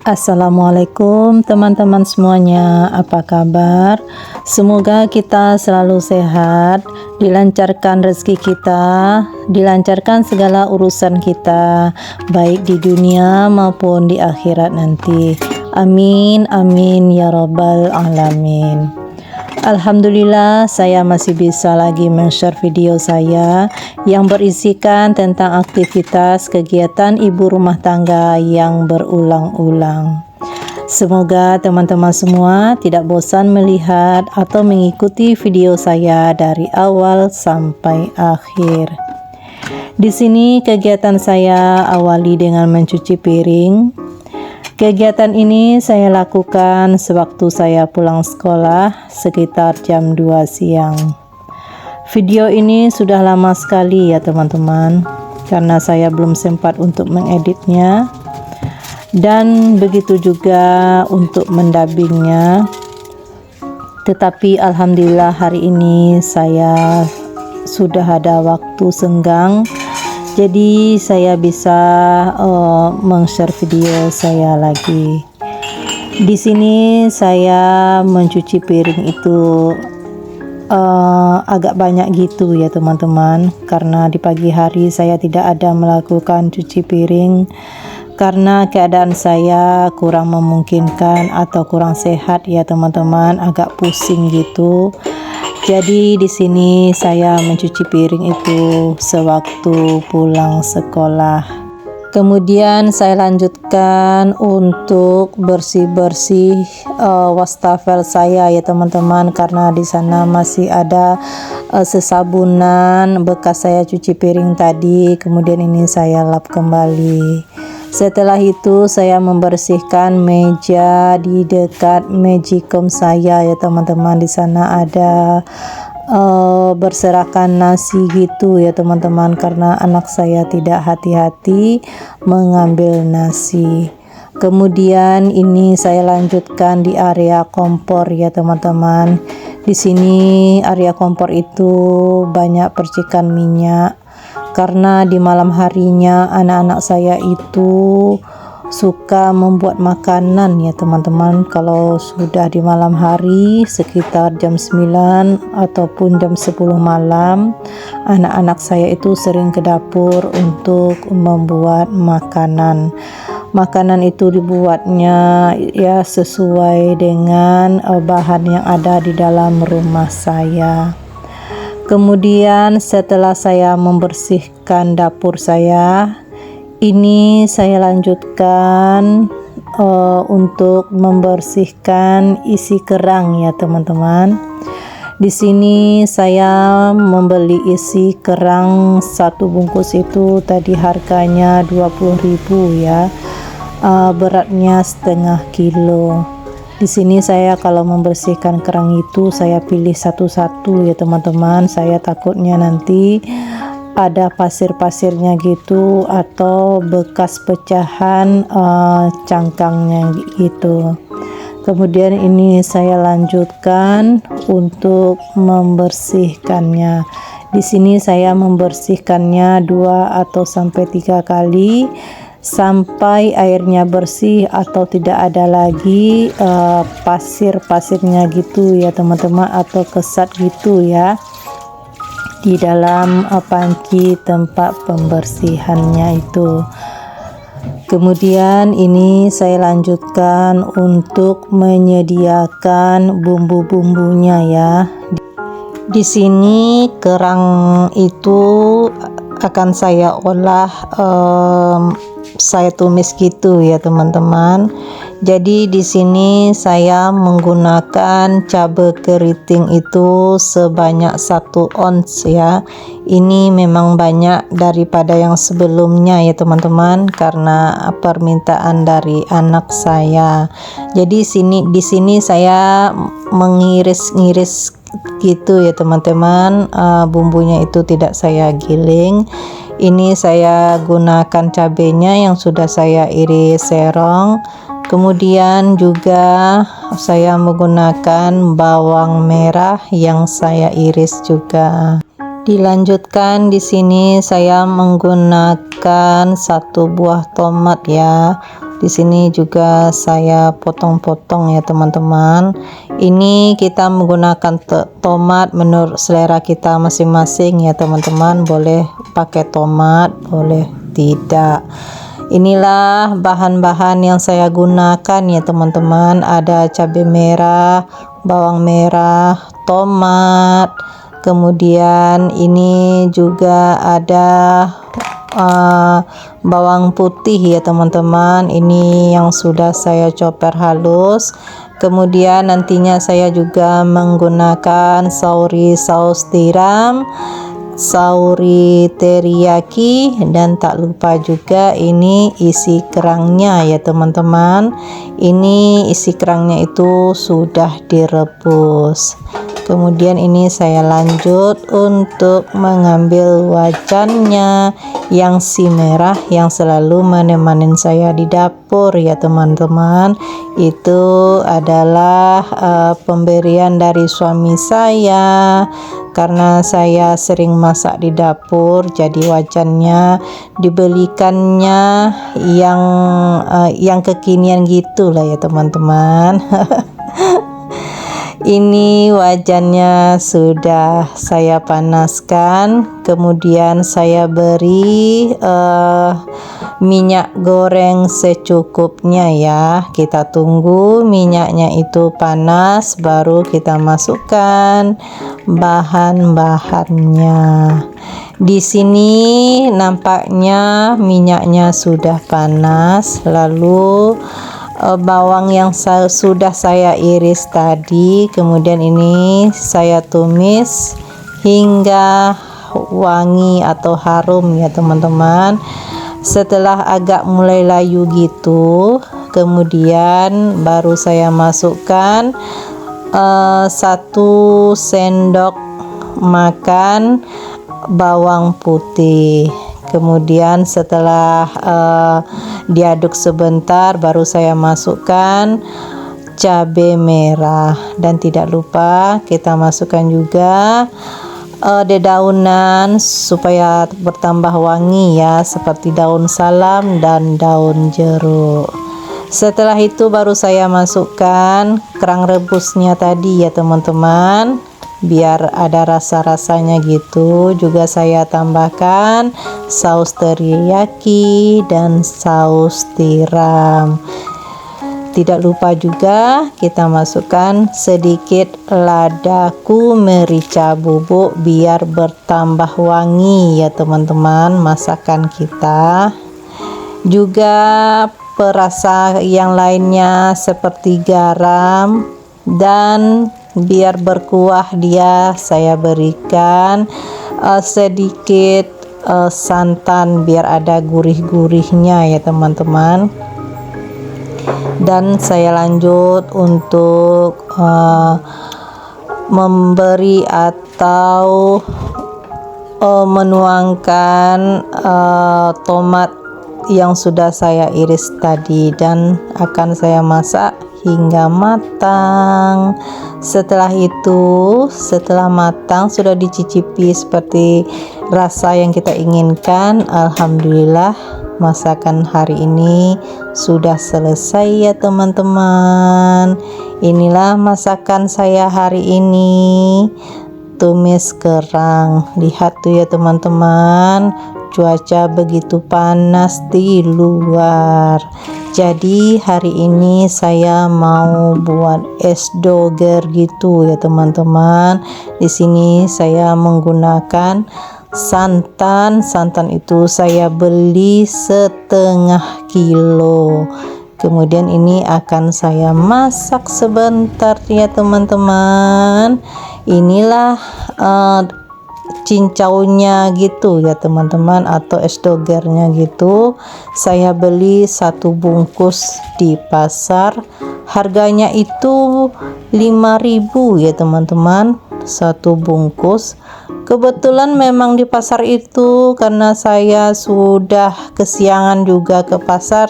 Assalamualaikum teman-teman semuanya, apa kabar? Semoga kita selalu sehat, dilancarkan rezeki kita, dilancarkan segala urusan kita, baik di dunia maupun di akhirat nanti. Amin, amin ya rabbal alamin. Alhamdulillah, saya masih bisa lagi men-share video saya yang berisikan tentang aktivitas kegiatan ibu rumah tangga yang berulang-ulang. Semoga teman-teman semua tidak bosan melihat atau mengikuti video saya dari awal sampai akhir. Di sini kegiatan saya awali dengan mencuci piring. Kegiatan ini saya lakukan sewaktu saya pulang sekolah sekitar jam 2 siang. Video ini sudah lama sekali ya teman-teman, karena saya belum sempat untuk mengeditnya dan begitu juga untuk mendubbingnya. Tetapi alhamdulillah hari ini saya sudah ada waktu senggang, jadi saya bisa men-share video saya lagi. Di sini saya mencuci piring itu agak banyak gitu ya teman-teman, karena di pagi hari saya tidak ada melakukan cuci piring karena keadaan saya kurang memungkinkan atau kurang sehat ya teman-teman, agak pusing gitu. Jadi di sini saya mencuci piring itu sewaktu pulang sekolah. Kemudian saya lanjutkan untuk bersih-bersih wastafel saya ya teman-teman, karena di sana masih ada sesabunan bekas saya cuci piring tadi. Kemudian ini saya lap kembali. Setelah itu saya membersihkan meja di dekat magicom saya ya teman-teman. Di sana ada berserakan nasi gitu ya teman-teman, karena anak saya tidak hati-hati mengambil nasi. Kemudian ini saya lanjutkan di area kompor ya teman-teman. Di sini area kompor itu banyak percikan minyak, karena di malam harinya anak-anak saya itu suka membuat makanan ya teman-teman. Kalau sudah di malam hari sekitar jam 9 ataupun jam 10 malam, anak-anak saya itu sering ke dapur untuk membuat makanan. Makanan itu dibuatnya ya sesuai dengan bahan yang ada di dalam rumah saya. Kemudian setelah saya membersihkan dapur saya, ini saya lanjutkan untuk membersihkan isi kerang ya teman-teman. Di sini saya membeli isi kerang satu bungkus itu tadi harganya 20.000 ya, beratnya setengah kilo. Di sini saya kalau membersihkan kerang itu saya pilih satu-satu ya teman-teman. Saya takutnya nanti ada pasir-pasirnya gitu atau bekas pecahan cangkangnya gitu. Kemudian ini saya lanjutkan untuk membersihkannya. Di sini saya membersihkannya 2 atau sampai 3 kali sampai airnya bersih atau tidak ada lagi pasir-pasirnya gitu ya teman-teman, atau kesat gitu ya di dalam panci tempat pembersihannya itu. Kemudian ini saya lanjutkan untuk menyediakan bumbu-bumbunya ya. Di sini kerang itu akan saya olah, saya tumis gitu ya teman-teman. Jadi di sini saya menggunakan cabai keriting itu sebanyak 1 ons ya. Ini memang banyak daripada yang sebelumnya ya teman-teman, karena permintaan dari anak saya. Jadi di sini saya mengiris-ngiris gitu ya teman-teman. Bumbunya itu tidak saya giling. Ini saya gunakan cabenya yang sudah saya iris serong. Kemudian juga saya menggunakan bawang merah yang saya iris juga. Dilanjutkan di sini saya menggunakan 1 buah tomat ya Di sini juga saya potong-potong ya teman-teman. Ini kita menggunakan tomat menurut selera kita masing-masing ya teman-teman. Boleh pakai tomat, boleh tidak. Inilah bahan-bahan yang saya gunakan ya teman-teman. Ada cabai merah, bawang merah, tomat. Kemudian ini juga ada bawang putih ya teman-teman. Ini yang sudah saya chopper halus. Kemudian nantinya saya juga menggunakan saus tiram, sauri teriyaki, dan tak lupa juga ini isi kerangnya ya teman-teman. Ini isi kerangnya itu sudah direbus. Kemudian ini saya lanjut untuk mengambil wajannya yang si merah yang selalu menemani saya di dapur ya teman-teman. Itu adalah pemberian dari suami saya, karena saya sering masak di dapur, jadi wajannya dibelikannya yang kekinian gitulah ya teman-teman. Ini wajannya sudah saya panaskan, kemudian saya beri minyak goreng secukupnya ya. Kita tunggu minyaknya itu panas, baru kita masukkan bahan-bahannya. Di sini nampaknya minyaknya sudah panas, lalu bawang yang sudah saya iris tadi, kemudian ini saya tumis hingga wangi atau harum ya teman-teman. Setelah agak mulai layu gitu, kemudian baru saya masukkan 1 sendok makan bawang putih. Kemudian setelah diaduk sebentar, baru saya masukkan cabai merah, dan tidak lupa kita masukkan juga dedaunan supaya bertambah wangi ya, seperti daun salam dan daun jeruk. Setelah itu baru saya masukkan kerang rebusnya tadi ya teman-teman, biar ada rasa-rasanya gitu. Juga saya tambahkan saus teriyaki dan saus tiram. Tidak lupa juga kita masukkan sedikit ladaku merica bubuk biar bertambah wangi ya teman-teman masakan kita. Juga perasa yang lainnya seperti garam, dan biar berkuah dia saya berikan sedikit santan biar ada gurih-gurihnya ya teman-teman. Dan saya lanjut untuk memberi atau menuangkan tomat yang sudah saya iris tadi, dan akan saya masak hingga matang. Setelah itu, setelah matang sudah dicicipi seperti rasa yang kita inginkan, alhamdulillah masakan hari ini sudah selesai ya teman-teman. Inilah masakan saya hari ini, tumis kerang. Lihat tuh ya teman-teman, cuaca begitu panas di luar. Jadi hari ini saya mau buat es doger gitu ya teman-teman. Di sini saya menggunakan santan itu saya beli 1/2 kilo. Kemudian ini akan saya masak sebentar ya teman-teman. Inilah cincaunya gitu ya teman-teman, atau es dogernya gitu. Saya beli 1 bungkus di pasar, harganya itu 5.000 ya teman-teman, 1 bungkus. Kebetulan memang di pasar itu, karena saya sudah kesiangan juga ke pasar,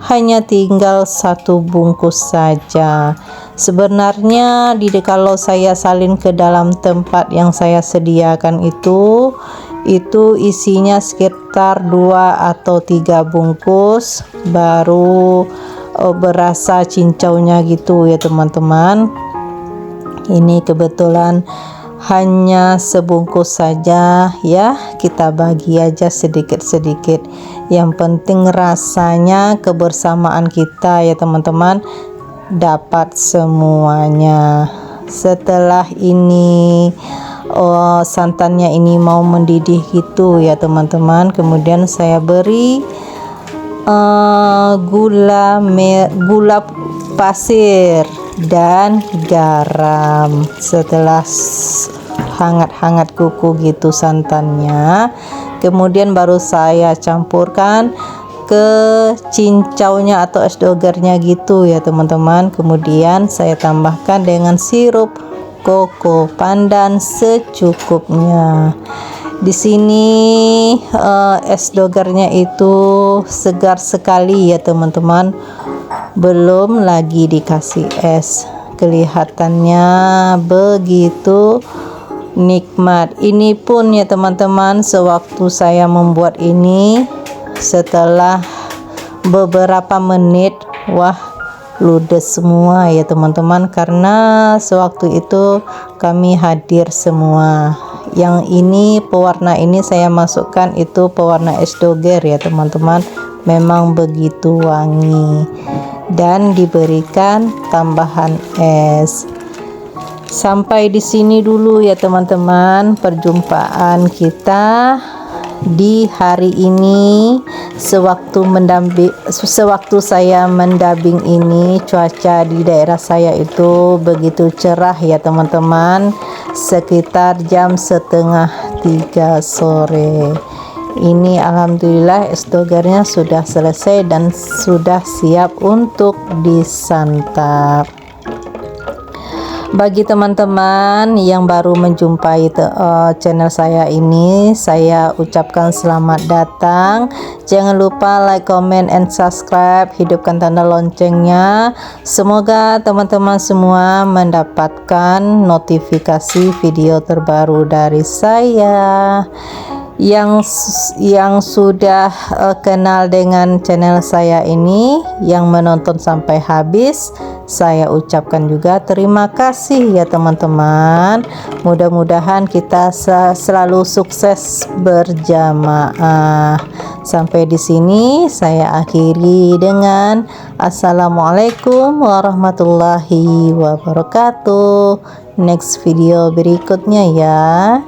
hanya tinggal 1 bungkus saja. Sebenarnya kalau saya salin ke dalam tempat yang saya sediakan itu isinya sekitar 2 atau 3 bungkus baru berasa cincaunya gitu ya teman-teman. Ini kebetulan hanya sebungkus saja ya, kita bagi aja sedikit-sedikit. Yang penting rasanya, kebersamaan kita ya teman-teman dapat semuanya. Setelah ini santannya ini mau mendidih gitu ya teman-teman, kemudian saya beri gula pasir dan garam. Setelah hangat-hangat kuku gitu santannya, kemudian baru saya campurkan ke cincaunya atau es dogernya gitu ya teman-teman. Kemudian saya tambahkan dengan sirup koko pandan secukupnya. Di sini es dogernya itu segar sekali ya teman-teman, belum lagi dikasih es, kelihatannya begitu nikmat. Ini pun ya teman-teman, sewaktu saya membuat ini, setelah beberapa menit, wah ludes semua ya teman-teman, karena sewaktu itu kami hadir semua. Yang ini pewarna ini saya masukkan itu pewarna es doger ya teman-teman, memang begitu wangi, dan diberikan tambahan es. Sampai di sini dulu ya teman-teman perjumpaan kita di hari ini. Sewaktu saya mendabing ini, cuaca di daerah saya itu begitu cerah ya teman-teman, sekitar jam 2:30 sore. Ini alhamdulillah es dogernya sudah selesai dan sudah siap untuk disantap. Bagi teman-teman yang baru menjumpai channel saya ini, saya ucapkan selamat datang. Jangan lupa like, comment, and subscribe. Hidupkan tanda loncengnya. Semoga teman-teman semua mendapatkan notifikasi video terbaru dari saya. Yang sudah kenal dengan channel saya ini, yang menonton sampai habis, saya ucapkan juga terima kasih ya teman-teman. Mudah-mudahan kita selalu sukses berjamaah. Sampai di sini saya akhiri dengan assalamualaikum warahmatullahi wabarakatuh. Next video berikutnya ya.